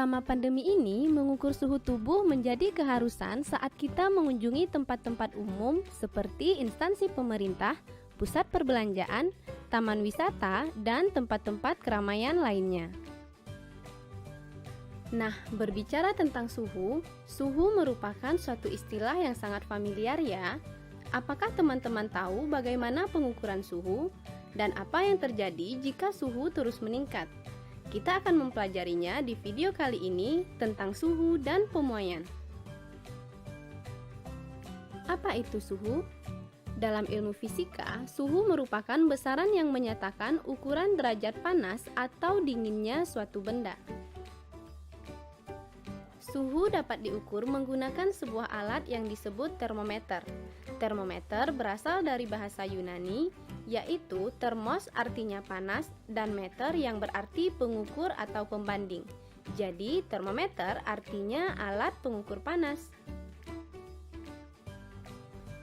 Selama pandemi ini, mengukur suhu tubuh menjadi keharusan saat kita mengunjungi tempat-tempat umum seperti instansi pemerintah, pusat perbelanjaan, taman wisata, dan tempat-tempat keramaian lainnya. Nah, berbicara tentang suhu merupakan suatu istilah yang sangat familiar ya. Apakah teman-teman tahu bagaimana pengukuran suhu dan apa yang terjadi jika suhu terus meningkat? Kita akan mempelajarinya di video kali ini tentang suhu dan pemuaian. Apa itu suhu? Dalam ilmu fisika, suhu merupakan besaran yang menyatakan ukuran derajat panas atau dinginnya suatu benda. Suhu dapat diukur menggunakan sebuah alat yang disebut termometer. Termometer berasal dari bahasa Yunani, yaitu termos artinya panas dan meter yang berarti pengukur atau pembanding. Jadi, termometer artinya alat pengukur panas.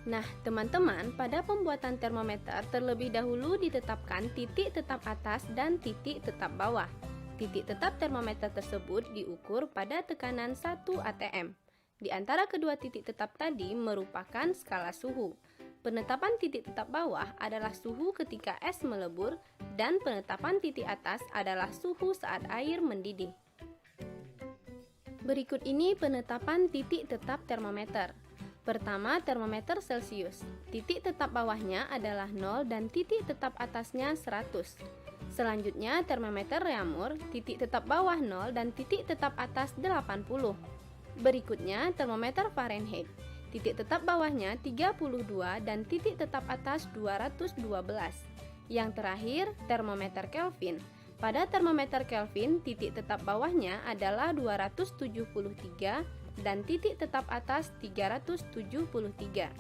Nah, teman-teman, pada pembuatan termometer terlebih dahulu ditetapkan titik tetap atas dan titik tetap bawah. Titik tetap termometer tersebut diukur pada tekanan 1 atm. Di antara kedua titik tetap tadi merupakan skala suhu. Penetapan titik tetap bawah adalah suhu ketika es melebur dan penetapan titik atas adalah suhu saat air mendidih. Berikut ini penetapan titik tetap termometer. Pertama, termometer Celcius. Titik tetap bawahnya adalah 0 dan titik tetap atasnya 100. Selanjutnya, termometer Reaumur. Titik tetap bawah 0 dan titik tetap atas 80. Berikutnya, termometer Fahrenheit. Titik tetap bawahnya 32 dan titik tetap atas 212. Yang terakhir, termometer Kelvin. Pada termometer Kelvin, titik tetap bawahnya adalah 273 dan titik tetap atas 373.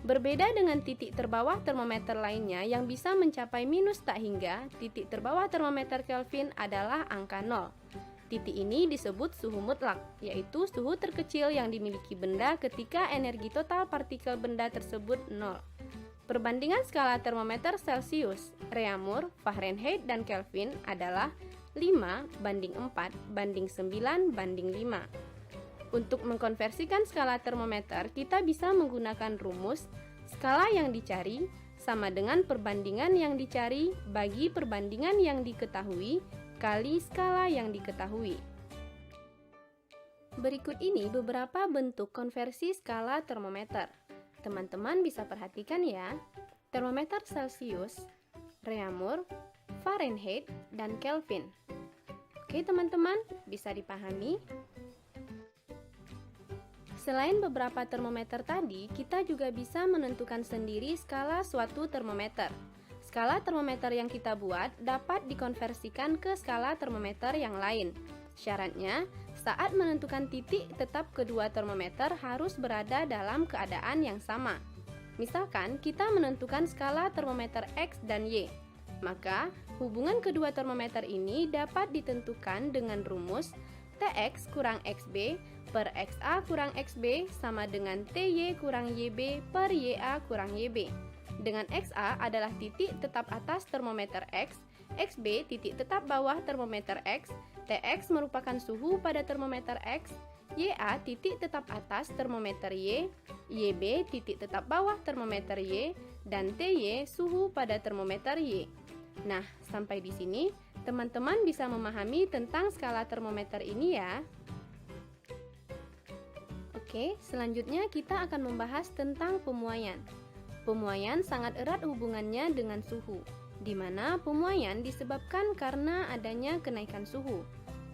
Berbeda dengan titik terbawah termometer lainnya yang bisa mencapai minus tak hingga, titik terbawah termometer Kelvin adalah angka 0. Titik ini disebut suhu mutlak, yaitu suhu terkecil yang dimiliki benda ketika energi total partikel benda tersebut 0. Perbandingan skala termometer Celcius, Reaumur, Fahrenheit, dan Kelvin adalah 5:4:9:5. Untuk mengkonversikan skala termometer, kita bisa menggunakan rumus skala yang dicari sama dengan perbandingan yang dicari bagi perbandingan yang diketahui kali skala yang diketahui. Berikut ini beberapa bentuk konversi skala termometer. Teman-teman bisa perhatikan ya. Termometer Celcius, Reaumur, Fahrenheit, dan Kelvin. Oke teman-teman, bisa dipahami? Selain beberapa termometer tadi, kita juga bisa menentukan sendiri skala suatu termometer. Skala termometer yang kita buat dapat dikonversikan ke skala termometer yang lain. Syaratnya, saat menentukan titik tetap kedua termometer harus berada dalam keadaan yang sama. Misalkan kita menentukan skala termometer X dan Y, maka hubungan kedua termometer ini dapat ditentukan dengan rumus Tx kurang Xb per Xa kurang Xb sama dengan Ty kurang Yb per Ya kurang Yb. Dengan Xa adalah titik tetap atas termometer X, Xb titik tetap bawah termometer X, Tx merupakan suhu pada termometer X, Ya titik tetap atas termometer Y, Yb titik tetap bawah termometer Y, dan Ty suhu pada termometer Y. Nah, sampai di sini teman-teman bisa memahami tentang skala termometer ini ya. Oke, selanjutnya kita akan membahas tentang pemuaian. Pemuaian sangat erat hubungannya dengan suhu, di mana pemuaian disebabkan karena adanya kenaikan suhu.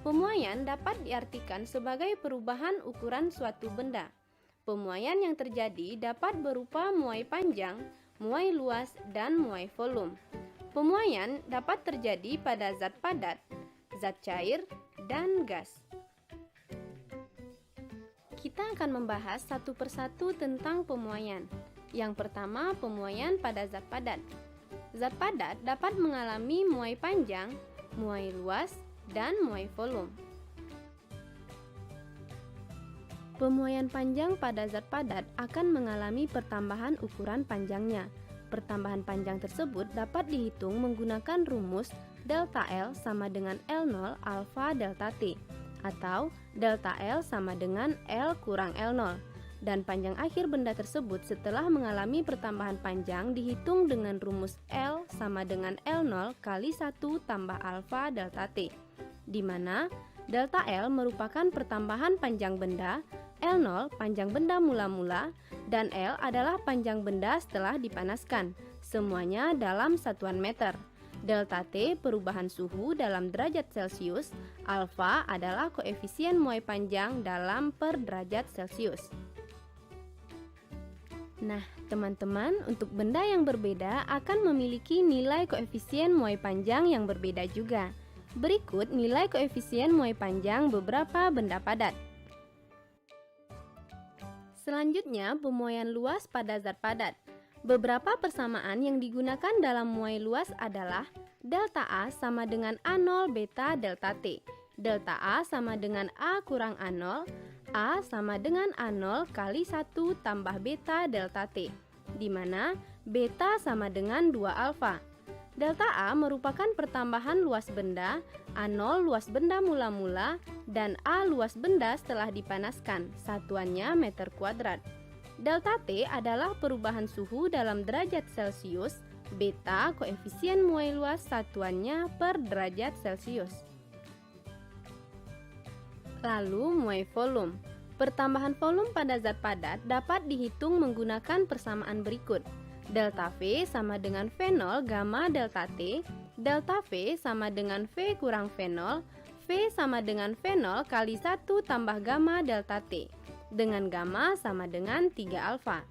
Pemuaian dapat diartikan sebagai perubahan ukuran suatu benda. Pemuaian yang terjadi dapat berupa muai panjang, muai luas, dan muai volume. Pemuaian dapat terjadi pada zat padat, zat cair, dan gas. Kita akan membahas satu persatu tentang pemuaian. Yang pertama, pemuaian pada zat padat. Zat padat dapat mengalami muai panjang, muai luas, dan muai volume. Pemuaian panjang pada zat padat akan mengalami pertambahan ukuran panjangnya. Pertambahan panjang tersebut dapat dihitung menggunakan rumus delta L sama dengan L0 alfa delta T, atau delta L sama dengan L kurang L0. Dan panjang akhir benda tersebut setelah mengalami pertambahan panjang dihitung dengan rumus L sama dengan L0 kali 1 tambah alfa delta T, di mana delta L merupakan pertambahan panjang benda, L0 panjang benda mula-mula, dan L adalah panjang benda setelah dipanaskan, semuanya dalam satuan meter. Delta T perubahan suhu dalam derajat Celcius, alfa adalah koefisien muai panjang dalam per derajat Celcius. Nah, teman-teman, untuk benda yang berbeda akan memiliki nilai koefisien muai panjang yang berbeda juga. Berikut nilai koefisien muai panjang beberapa benda padat. Selanjutnya, pemuaian luas pada zat padat. Beberapa persamaan yang digunakan dalam muai luas adalah delta A sama dengan A0 beta delta T, delta A sama dengan A kurang A0, A sama dengan A0 kali 1 tambah beta delta T, di mana beta sama dengan 2 alfa. Delta A merupakan pertambahan luas benda, A0 luas benda mula-mula, dan A luas benda setelah dipanaskan, satuannya meter kuadrat. Delta T adalah perubahan suhu dalam derajat Celcius, beta koefisien muai luas satuannya per derajat Celcius. Lalu muai volume. Pertambahan volume pada zat padat dapat dihitung menggunakan persamaan berikut. Delta V sama dengan V0 gamma delta T, delta V sama dengan V kurang V0, V sama dengan V0 kali 1 tambah gamma delta T, dengan gamma sama dengan 3 alfa.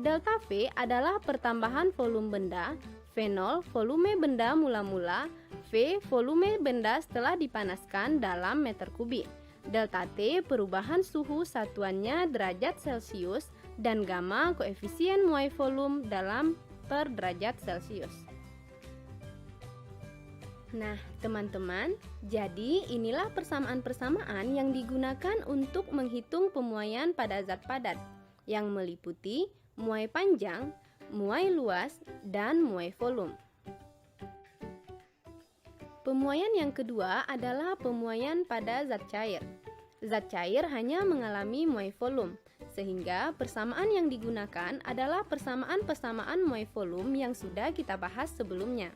Delta V adalah pertambahan volume benda, V0 volume benda mula-mula, V volume benda setelah dipanaskan dalam meter kubik. Delta T perubahan suhu satuannya derajat Celcius, dan gamma koefisien muai volume dalam per derajat Celcius. Nah, teman-teman, jadi inilah persamaan-persamaan yang digunakan untuk menghitung pemuaian pada zat padat, yang meliputi muai panjang, muai luas, dan muai volume. Pemuaian yang kedua adalah pemuaian pada zat cair. Zat cair hanya mengalami muai volume, sehingga persamaan yang digunakan adalah persamaan-persamaan muai volume yang sudah kita bahas sebelumnya.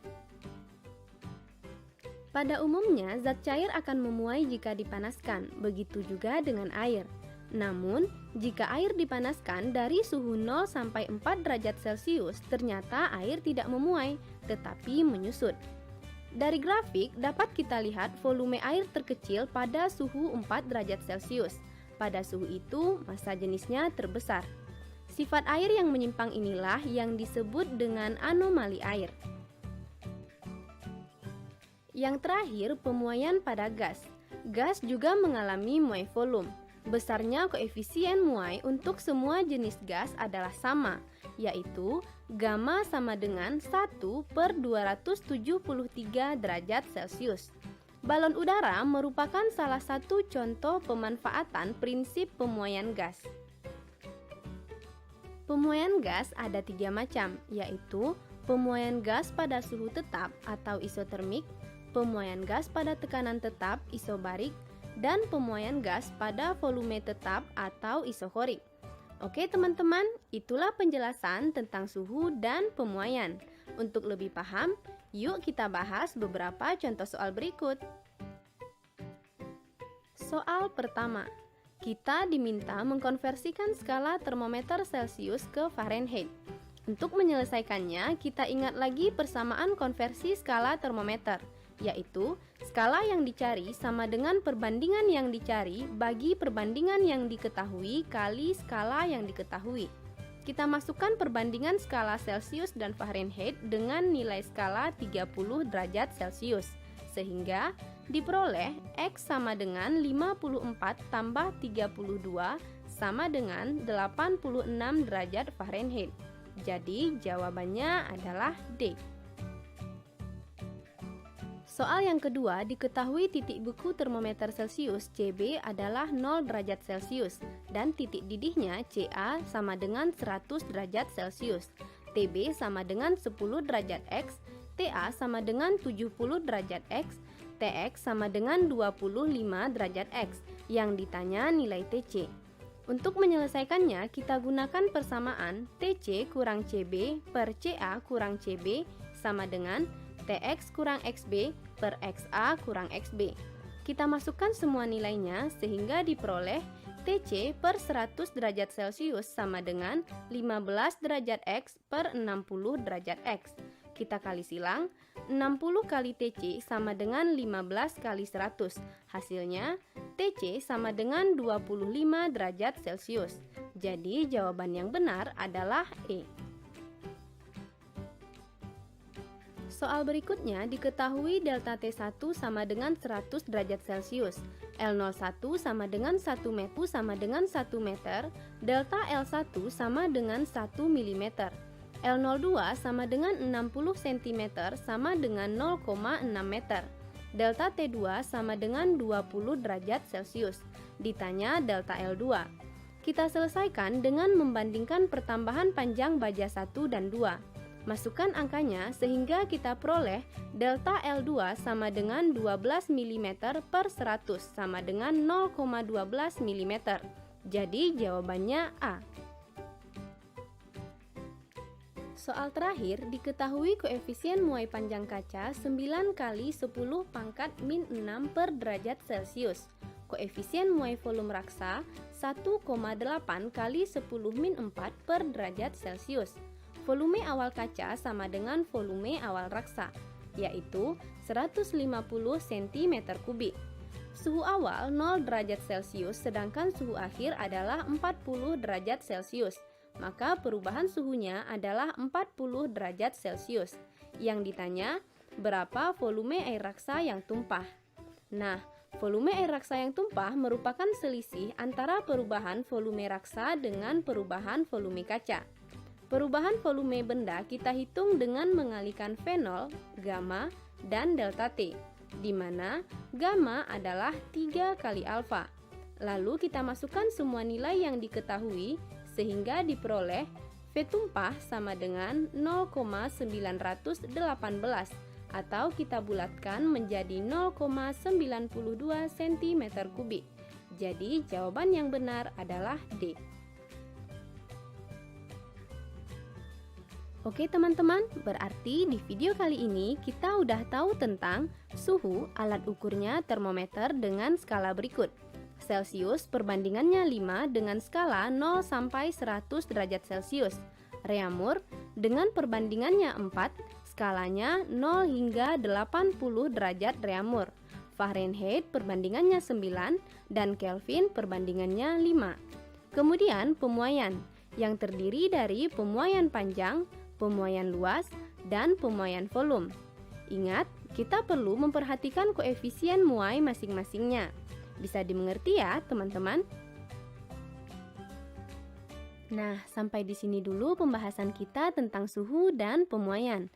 Pada umumnya, zat cair akan memuai jika dipanaskan, begitu juga dengan air. Namun, jika air dipanaskan dari suhu 0 sampai 4 derajat Celcius, ternyata air tidak memuai, tetapi menyusut. Dari grafik dapat kita lihat volume air terkecil pada suhu 4 derajat Celcius. Pada suhu itu, massa jenisnya terbesar. Sifat air yang menyimpang inilah yang disebut dengan anomali air. Yang terakhir, pemuaian pada gas. Gas juga mengalami muai volume. Besarnya koefisien muai untuk semua jenis gas adalah sama, yaitu gamma sama dengan 1 per 273 derajat Celcius. Balon udara merupakan salah satu contoh pemanfaatan prinsip pemuaian gas. Pemuaian gas ada 3 macam, yaitu pemuaian gas pada suhu tetap atau isotermik, pemuaian gas pada tekanan tetap isobarik, dan pemuaian gas pada volume tetap atau isokorik. Oke teman-teman, itulah penjelasan tentang suhu dan pemuaian. Untuk lebih paham, yuk kita bahas beberapa contoh soal berikut. Soal pertama, kita diminta mengkonversikan skala termometer Celcius ke Fahrenheit. Untuk menyelesaikannya, kita ingat lagi persamaan konversi skala termometer, yaitu skala yang dicari sama dengan perbandingan yang dicari bagi perbandingan yang diketahui kali skala yang diketahui. Kita masukkan perbandingan skala Celcius dan Fahrenheit dengan nilai skala 30 derajat Celcius, sehingga diperoleh X sama dengan 54 tambah 32 sama dengan 86 derajat Fahrenheit. Jadi jawabannya adalah D. Soal yang kedua, diketahui titik beku termometer Celcius CB adalah 0 derajat Celcius dan titik didihnya CA sama dengan 100 derajat Celcius, TB sama dengan 10 derajat X, TA sama dengan 70 derajat X, Tx sama dengan 25 derajat X, yang ditanya nilai Tc. Untuk menyelesaikannya, kita gunakan persamaan Tc kurang Cb per Ca kurang Cb sama dengan Tx kurang Xb per Xa kurang Xb. Kita masukkan semua nilainya sehingga diperoleh Tc per 100 derajat Celcius sama dengan 15 derajat X per 60 derajat X. Kita kali silang, 60 kali Tc sama dengan 15 kali 100. Hasilnya, Tc sama dengan 25 derajat Celcius. Jadi, jawaban yang benar adalah E. Soal berikutnya, diketahui delta T1 sama dengan 100 derajat Celcius, L01 sama dengan 1 meter sama dengan 1 meter, delta L1 sama dengan 1 mm. L02 sama dengan 60 cm sama dengan 0,6 meter. Delta T2 sama dengan 20 derajat Celcius. Ditanya delta L2. Kita selesaikan dengan membandingkan pertambahan panjang baja 1 dan 2. Masukkan angkanya sehingga kita peroleh delta L2 sama dengan 12 mm per 100 sama dengan 0,12 mm. Jadi jawabannya A. Soal terakhir, diketahui koefisien muai panjang kaca 9 kali 10 pangkat min 6 per derajat Celcius. Koefisien muai volume raksa 1,8 kali 10 min 4 per derajat Celcius. Volume awal kaca sama dengan volume awal raksa, yaitu 150 cm3. Suhu awal 0 derajat Celcius sedangkan suhu akhir adalah 40 derajat Celcius. Maka perubahan suhunya adalah 40 derajat Celcius. Yang ditanya, berapa volume air raksa yang tumpah? Nah, volume air raksa yang tumpah merupakan selisih antara perubahan volume raksa dengan perubahan volume kaca. Perubahan volume benda kita hitung dengan mengalihkan V0, gamma, dan delta T, di mana gamma adalah 3 kali alfa. Lalu kita masukkan semua nilai yang diketahui sehingga diperoleh V tumpah sama dengan 0,918 atau kita bulatkan menjadi 0,92 cm3. Jadi jawaban yang benar adalah D. Oke teman-teman, berarti di video kali ini kita udah tahu tentang suhu, alat ukurnya termometer dengan skala berikut. Celcius perbandingannya 5 dengan skala 0 sampai 100 derajat Celcius. Reaumur dengan perbandingannya 4, skalanya 0 hingga 80 derajat reaumur. Fahrenheit perbandingannya 9 dan Kelvin perbandingannya 5. Kemudian pemuaian yang terdiri dari pemuaian panjang, pemuaian luas, dan pemuaian volume. Ingat, kita perlu memperhatikan koefisien muai masing-masingnya. Bisa dimengerti ya, teman-teman? Nah, sampai di sini dulu pembahasan kita tentang suhu dan pemuaian.